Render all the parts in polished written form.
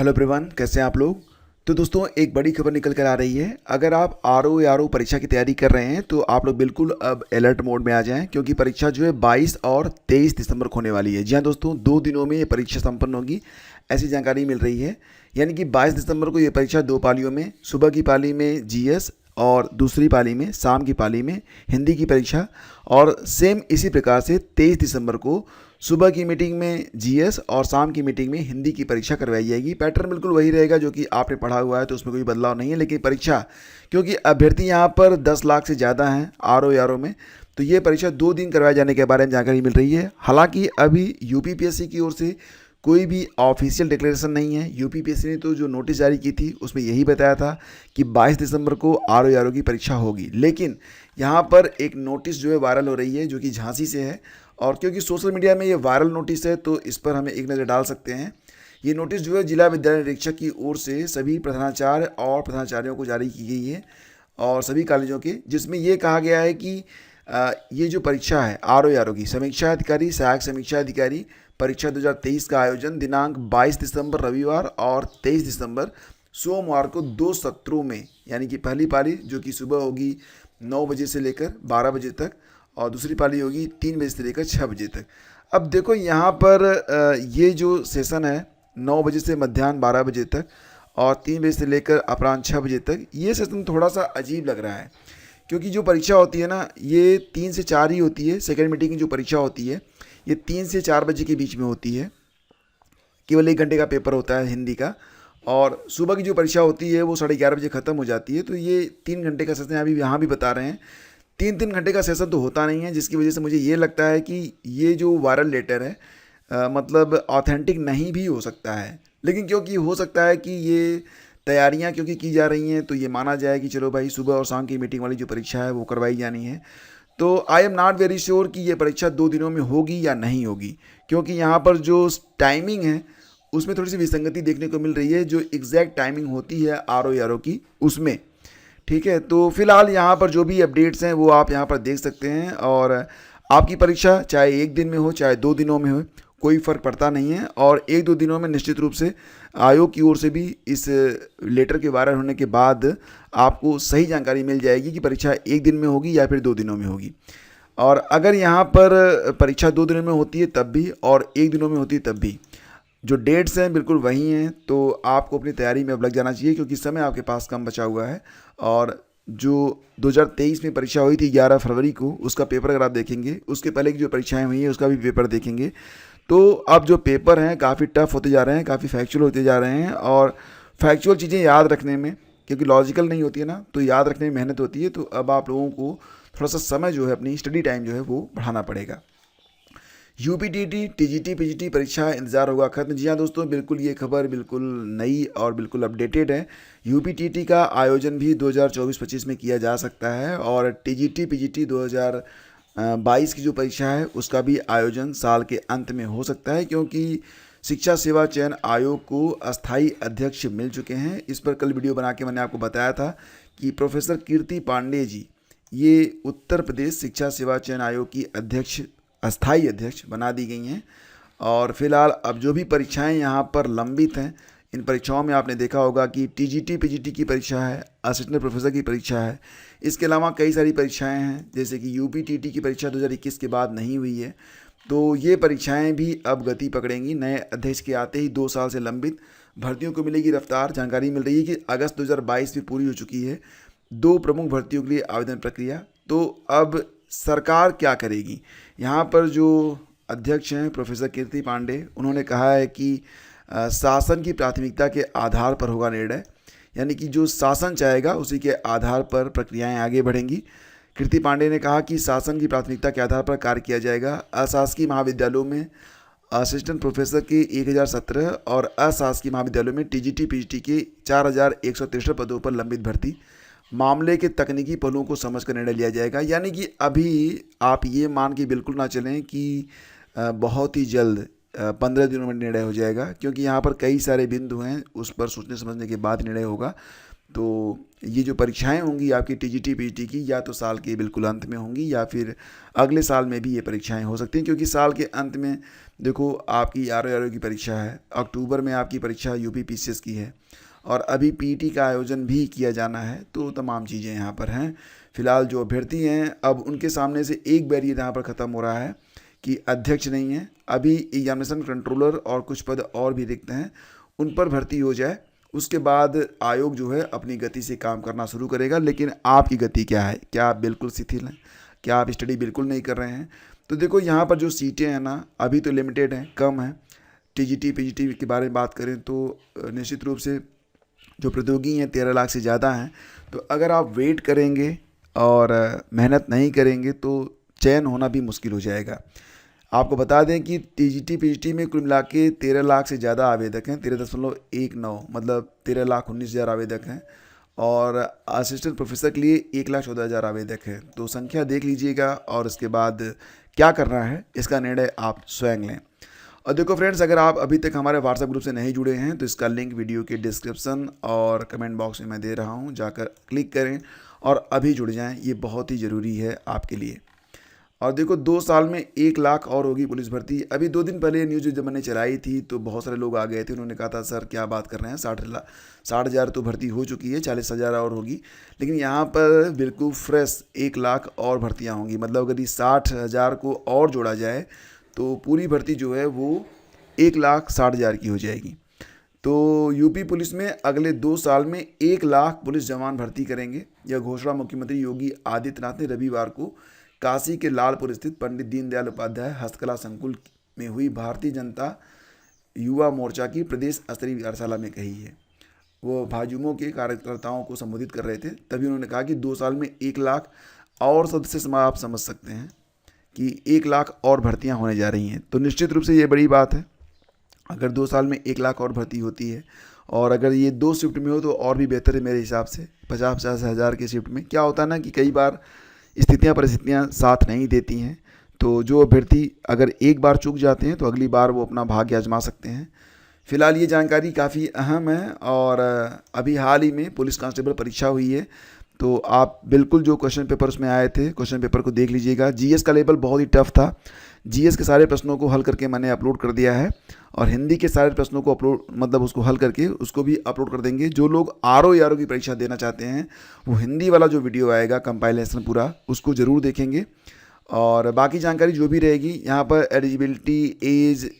Hello everyone, कैसे हैं आप लोग। तो दोस्तों, एक बड़ी खबर निकल कर आ रही है। अगर आप आरओ या आरओ परीक्षा की तैयारी कर रहे हैं तो आप लोग बिल्कुल अब अलर्ट मोड में आ जाएं, क्योंकि परीक्षा जो है 22 और 23 दिसंबर को होने वाली है। जी हाँ दोस्तों, 2 दिनों में ये परीक्षा संपन्न होगी, ऐसी जानकारी मिल रही है। यानी कि 22 दिसंबर को ये परीक्षा 2 पालियों में, सुबह की पाली में जीएस और दूसरी पाली में, शाम की पाली में हिंदी की परीक्षा। और सेम इसी प्रकार से 23 दिसंबर को सुबह की मीटिंग में जीएस और शाम की मीटिंग में हिंदी की परीक्षा करवाई जाएगी। पैटर्न बिल्कुल वही रहेगा जो कि आपने पढ़ा हुआ है, तो उसमें कोई बदलाव नहीं है। लेकिन परीक्षा, क्योंकि अभ्यर्थी यहाँ पर 10 लाख से ज़्यादा हैं आरओ में, तो ये परीक्षा 2 दिन करवाए जाने के बारे में जानकारी मिल रही है। हालांकि अभी यूपीपीएससी की ओर से कोई भी ऑफिशियल डिक्लेरेशन नहीं है। यूपीपीएससी ने तो जो नोटिस जारी की थी उसमें यही बताया था कि 22 दिसंबर को आरओ की परीक्षा होगी। लेकिन यहाँ पर एक नोटिस जो है वायरल हो रही है, जो कि झांसी से है। और क्योंकि सोशल मीडिया में ये वायरल नोटिस है तो इस पर हमें एक नज़र डाल सकते हैं। ये नोटिस जो है जिला विद्यालय निरीक्षक की ओर से सभी प्रधानाचार्य और प्रधानाचार्यों को जारी की गई है, और सभी कॉलेजों के, जिसमें ये कहा गया है कि ये जो परीक्षा है आरओ की समीक्षा अधिकारी, सहायक समीक्षा अधिकारी परीक्षा 2023 का आयोजन दिनांक 22 दिसंबर रविवार और 23 दिसंबर सोमवार को 2 सत्रों में, यानी कि पहली पाली जो कि सुबह होगी 9 बजे से लेकर 12 बजे तक, और दूसरी पाली होगी 3 बजे से लेकर 6 बजे तक। अब देखो यहाँ पर ये जो सेशन है 9 बजे से मध्याह्न 12 बजे तक और 3 बजे से लेकर अपराह्न 6 बजे तक, ये सेशन थोड़ा सा अजीब लग रहा है। क्योंकि जो परीक्षा होती है ना, ये 3 से 4 ही होती है। सेकेंड मीटिंग की जो परीक्षा होती है ये 3 से 4 बजे के बीच में होती है। केवल 1 घंटे का पेपर होता है हिंदी का। और सुबह की जो परीक्षा होती है वो 11:30 बजे ख़त्म हो जाती है। तो ये 3 घंटे का सेशन अभी यहाँ भी बता रहे हैं। 3-3 घंटे का सेशन तो होता नहीं है, जिसकी वजह से मुझे ये लगता है कि ये जो वायरल लेटर है मतलब ऑथेंटिक नहीं भी हो सकता है। लेकिन क्योंकि हो सकता है कि ये तैयारियां क्योंकि की जा रही हैं, तो ये माना जाए कि चलो भाई सुबह और शाम की मीटिंग वाली जो परीक्षा है वो करवाई जानी है। तो I am not very sure कि ये परीक्षा 2 दिनों में होगी या नहीं होगी, क्योंकि यहाँ पर जो टाइमिंग है उसमें थोड़ी सी विसंगति देखने को मिल रही है। जो एग्जैक्ट टाइमिंग होती है आरओ की उसमें, ठीक है। तो फिलहाल यहाँ पर जो भी अपडेट्स हैं वो आप यहाँ पर देख सकते हैं। और आपकी परीक्षा चाहे 1 दिन में हो चाहे 2 दिनों में हो, कोई फ़र्क पड़ता नहीं है। और 1-2 दिनों में निश्चित रूप से आयोग की ओर से भी इस लेटर के वायरल होने के बाद आपको सही जानकारी मिल जाएगी कि परीक्षा 1 दिन में होगी या फिर 2 दिनों में होगी। और अगर यहाँ पर परीक्षा 2 दिनों में होती है तब भी, और 1 दिनों में होती है तब भी, जो डेट्स हैं बिल्कुल वही हैं। तो आपको अपनी तैयारी में अब लग जाना चाहिए, क्योंकि समय आपके पास कम बचा हुआ है। और जो 2023 में परीक्षा हुई थी 11 फरवरी को, उसका पेपर अगर आप देखेंगे, उसके पहले की जो परीक्षाएं हुई हैं उसका भी पेपर देखेंगे, तो अब जो पेपर हैं काफ़ी टफ होते जा रहे हैं, काफ़ी फैक्चुअल होते जा रहे हैं। और फैक्चुअल चीज़ें याद रखने में, क्योंकि लॉजिकल नहीं होती है ना, तो याद रखने में मेहनत होती है। तो अब आप लोगों को थोड़ा सा समय जो है, अपनी स्टडी टाइम जो है वो बढ़ाना पड़ेगा। यूपीटीटी, टीजीटी, पीजीटी परीक्षा इंतज़ार होगा खत्म। जी हाँ दोस्तों, बिल्कुल ये खबर बिल्कुल नई और बिल्कुल अपडेटेड है। यूपीटीटी का आयोजन भी 2024-25 में किया जा सकता है, और टीजीटी, पीजीटी 2022 की जो परीक्षा है उसका भी आयोजन साल के अंत में हो सकता है, क्योंकि शिक्षा सेवा चयन आयोग को अस्थायी अध्यक्ष मिल चुके हैं। इस पर कल वीडियो बना के मैंने आपको बताया था कि प्रोफेसर कीर्ति पांडे जी, ये उत्तर प्रदेश शिक्षा सेवा चयन आयोग की अध्यक्ष, अस्थाई अध्यक्ष बना दी गई हैं। और फिलहाल अब जो भी परीक्षाएं यहाँ पर लंबित हैं, इन परीक्षाओं में आपने देखा होगा कि टीजीटी, पीजीटी की परीक्षा है, असिस्टेंट प्रोफेसर की परीक्षा है। इसके अलावा कई सारी परीक्षाएं हैं, जैसे कि यूपीटीटी की परीक्षा 2021 के बाद नहीं हुई है। तो ये परीक्षाएं भी अब गति पकड़ेंगी। नए अध्यक्ष के आते ही 2 साल से लंबित भर्तियों को मिलेगी रफ्तार। जानकारी मिल रही है कि अगस्त 2022 में पूरी हो चुकी है 2 प्रमुख भर्तियों के लिए आवेदन प्रक्रिया। तो अब सरकार क्या करेगी? यहाँ पर जो अध्यक्ष हैं प्रोफेसर कीर्ति पांडे, उन्होंने कहा है कि शासन की प्राथमिकता के आधार पर होगा निर्णय, यानी कि जो शासन चाहेगा उसी के आधार पर प्रक्रियाएं आगे बढ़ेंगी। कीर्ति पांडे ने कहा कि शासन की प्राथमिकता के आधार पर कार्य किया जाएगा। अशासकीय महाविद्यालयों में असिस्टेंट प्रोफेसर के 1017 और अशासकीय महाविद्यालयों में टीजीटी, पीजीटी के 4163 पदों पर लंबित भर्ती, मामले के तकनीकी पहलुओं को समझकर निर्णय लिया जाएगा। यानी कि अभी आप ये मान के बिल्कुल ना चलें कि बहुत ही जल्द 15 दिनों में निर्णय हो जाएगा, क्योंकि यहाँ पर कई सारे बिंदु हैं, उस पर सोचने समझने के बाद निर्णय होगा। तो ये जो परीक्षाएं होंगी आपकी टीजीटी पीजीटी की, या तो साल के बिल्कुल अंत में होंगी या फिर अगले साल में भी ये परीक्षाएं हो सकती हैं, क्योंकि साल के अंत में देखो आपकी आरओ की परीक्षा है, अक्टूबर में आपकी परीक्षा यूपी पीसीएस की है, और अभी पीटी का आयोजन भी किया जाना है। तो तमाम चीज़ें यहाँ पर हैं। फिलहाल जो अभ्यर्थी हैं अब उनके सामने से एक बैरियर यहाँ पर ख़त्म हो रहा है कि अध्यक्ष नहीं है, अभी एग्जामिनेशन कंट्रोलर और कुछ पद और भी रिक्त हैं, उन पर भर्ती हो जाए, उसके बाद आयोग जो है अपनी गति से काम करना शुरू करेगा। लेकिन आपकी गति क्या है? क्या आप बिल्कुल शिथिल हैं? क्या आप स्टडी बिल्कुल नहीं कर रहे हैं? तो देखो यहाँ पर जो सीटें हैं ना अभी तो लिमिटेड हैं, कम है। टीजीटी पीजीटी के बारे में बात करें तो निश्चित रूप से जो प्रतियोगी हैं 13 लाख से ज़्यादा हैं। तो अगर आप वेट करेंगे और मेहनत नहीं करेंगे तो चयन होना भी मुश्किल हो जाएगा। आपको बता दें कि टीजीटी पीजीटी में कुल मिला के 13 लाख से ज़्यादा आवेदक हैं, 13.19 मतलब 13,19,000 आवेदक हैं, और असिस्टेंट प्रोफेसर के लिए 1,14,000 आवेदक हैं। तो संख्या देख लीजिएगा और उसके बाद क्या करना है इसका निर्णय आप स्वयं लें। और देखो फ्रेंड्स, अगर आप अभी तक हमारे व्हाट्सएप ग्रुप से नहीं जुड़े हैं तो इसका लिंक वीडियो के डिस्क्रिप्शन और कमेंट बॉक्स में मैं दे रहा हूं, जाकर क्लिक करें और अभी जुड़ जाएं, ये बहुत ही ज़रूरी है आपके लिए। और देखो 2 साल में 1 लाख और होगी पुलिस भर्ती। अभी 2 दिन पहले ये न्यूज़ जब मैंने चलाई थी तो बहुत सारे लोग आ गए थे, उन्होंने कहा था सर क्या बात कर रहे हैं, 60,000 तो भर्ती हो चुकी है, 40,000 और होगी। लेकिन यहाँ पर बिल्कुल फ्रेश 1 लाख और भर्तियाँ होंगी। मतलब अगर ये 60,000 को और जोड़ा जाए तो पूरी भर्ती जो है वो 1,60,000 की हो जाएगी। तो यूपी पुलिस में अगले 2 साल में 1 लाख पुलिस जवान भर्ती करेंगे। यह घोषणा मुख्यमंत्री योगी आदित्यनाथ ने रविवार को काशी के लालपुर स्थित पंडित दीनदयाल उपाध्याय हस्तकला संकुल में हुई भारतीय जनता युवा मोर्चा की प्रदेश स्तरीय कार्यशाला में कही है। वो भाजयुमो के कार्यकर्ताओं को संबोधित कर रहे थे, तभी उन्होंने कहा कि 2 साल में 1 लाख और सदस्य आप समझ सकते हैं कि 1 लाख और भर्तियां होने जा रही हैं। तो निश्चित रूप से ये बड़ी बात है। अगर 2 साल में 1 लाख और भर्ती होती है, और अगर ये 2 शिफ्ट में हो तो और भी बेहतर है मेरे हिसाब से। 50-50 हज़ार के शिफ्ट में क्या होता है ना कि कई बार स्थितियाँ परिस्थितियाँ साथ नहीं देती हैं, तो जो अभ्यर्थी अगर एक बार चूक जाते हैं तो अगली बार वो अपना भाग्य आजमा सकते हैं। फिलहाल ये जानकारी काफ़ी अहम है। और अभी हाल ही में पुलिस कांस्टेबल परीक्षा हुई है, तो आप बिल्कुल जो क्वेश्चन पेपर उसमें आए थे क्वेश्चन पेपर को देख लीजिएगा। जीएस का लेवल बहुत ही टफ था। जीएस के सारे प्रश्नों को हल करके मैंने अपलोड कर दिया है, और हिंदी के सारे प्रश्नों को अपलोड मतलब उसको हल करके उसको भी अपलोड कर देंगे। जो लोग आरओ की परीक्षा देना चाहते हैं वो हिंदी वाला जो वीडियो आएगा कंपाइलेशन पूरा उसको ज़रूर देखेंगे। और बाकी जानकारी जो भी रहेगी यहाँ पर एलिजिबिलिटी, एज,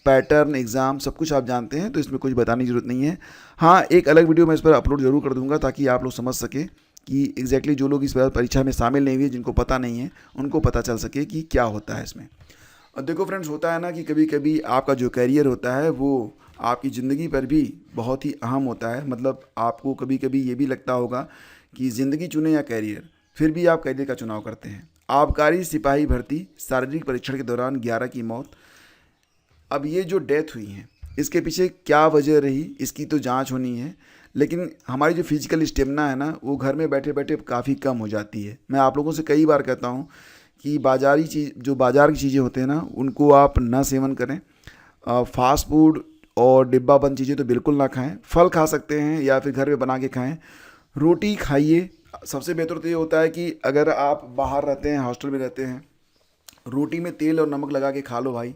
पैटर्न, एग्ज़ाम सब कुछ आप जानते हैं, तो इसमें कुछ बताने की ज़रूरत नहीं है। हाँ, एक अलग वीडियो मैं इस पर अपलोड ज़रूर कर दूँगा ताकि आप लोग समझ सकें कि एग्जैक्टली जो लोग इस परीक्षा में शामिल नहीं हुए, जिनको पता नहीं है, उनको पता चल सके कि क्या होता है इसमें। और देखो फ्रेंड्स, होता है ना कि कभी कभी आपका जो करियर होता है वो आपकी ज़िंदगी पर भी बहुत ही अहम होता है। मतलब आपको कभी कभी ये भी लगता होगा कि ज़िंदगी चुने या करियर, फिर भी आप करियर का चुनाव करते हैं। आबकारी सिपाही भर्ती, शारीरिक परीक्षण के दौरान 11 की मौत। अब ये जो डेथ हुई है इसके पीछे क्या वजह रही, इसकी तो जांच होनी है। लेकिन हमारी जो फिजिकल स्टेमिना है ना वो घर में बैठे बैठे काफ़ी कम हो जाती है। मैं आप लोगों से कई बार कहता हूँ कि बाज़ारी चीज़, जो बाज़ार की चीज़ें होते हैं ना उनको आप ना सेवन करें। फास्ट फूड और डिब्बा बंद चीज़ें तो बिल्कुल ना खाएं। फल खा सकते हैं या फिर घर में बना के खाएं। रोटी खाइए। सबसे बेहतर तो ये होता है कि अगर आप बाहर रहते हैं, हॉस्टल में रहते हैं, रोटी में तेल और नमक लगा के खा लो भाई,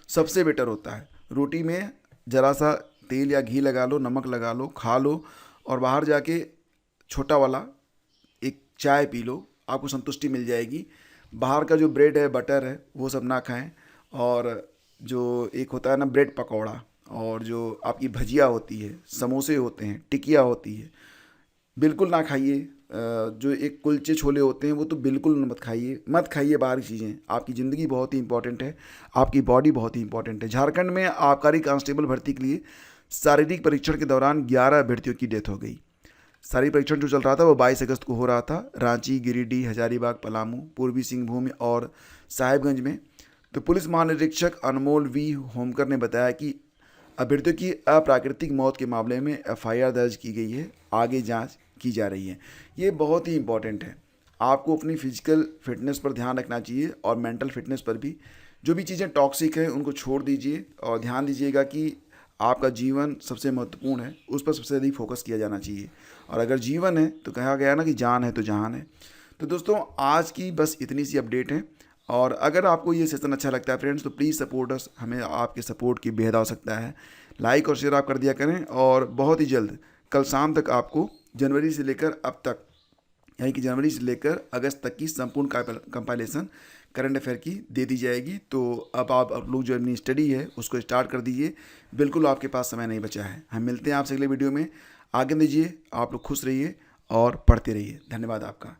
सबसे बेटर होता है। रोटी में ज़रा सा तेल या घी लगा लो, नमक लगा लो, खा लो, और बाहर जाके छोटा वाला एक चाय पी लो, आपको संतुष्टि मिल जाएगी। बाहर का जो ब्रेड है, बटर है, वो सब ना खाएं। और जो एक होता है ना ब्रेड पकौड़ा, और जो आपकी भजिया होती है, समोसे होते हैं, टिकिया होती है, बिल्कुल ना खाइए। जो एक कुलचे छोले होते हैं वो तो बिल्कुल मत खाइए बाहर की चीज़ें। आपकी ज़िंदगी बहुत ही इंपॉर्टेंट है, आपकी बॉडी बहुत ही इंपॉर्टेंट है। झारखंड में आबकारी कांस्टेबल भर्ती के लिए शारीरिक परीक्षण के दौरान 11 अभ्यर्थियों की डेथ हो गई। शारीरिक परीक्षण जो चल रहा था वो 22 अगस्त को हो रहा था, रांची, गिरिडीह, हजारीबाग, पलामू, पूर्वी सिंहभूम और साहिबगंज में। तो पुलिस महानिरीक्षक अनमोल वी होमकर ने बताया कि अभ्यर्थियों की अप्राकृतिक मौत के मामले में एफआईआर दर्ज की गई है, आगे जांच की जा रही है। ये बहुत ही इंपॉर्टेंट है। आपको अपनी फिजिकल फिटनेस पर ध्यान रखना चाहिए और मेंटल फिटनेस पर भी। जो भी चीज़ें टॉक्सिक हैं उनको छोड़ दीजिए और ध्यान दीजिएगा कि आपका जीवन सबसे महत्वपूर्ण है, उस पर सबसे अधिक फोकस किया जाना चाहिए। और अगर जीवन है तो कहा गया ना कि जान है तो जहान है। तो दोस्तों आज की बस इतनी सी अपडेट है। और अगर आपको ये सेशन अच्छा लगता है फ्रेंड्स तो प्लीज़ सपोर्ट अस, हमें आपके सपोर्ट की बेहद आवश्यकता है। लाइक और शेयर आप कर दिया करें। और बहुत ही जल्द कल शाम तक आपको जनवरी से लेकर अब तक, यानी कि जनवरी से लेकर अगस्त तक की संपूर्ण कंपाइलेशन करंट अफेयर की दे दी जाएगी। तो अब आप लोग जो अपनी स्टडी है उसको स्टार्ट कर दीजिए, बिल्कुल आपके पास समय नहीं बचा है। हम मिलते हैं आपसे अगले वीडियो में। आगे दीजिए, आप लोग खुश रहिए और पढ़ते रहिए। धन्यवाद आपका।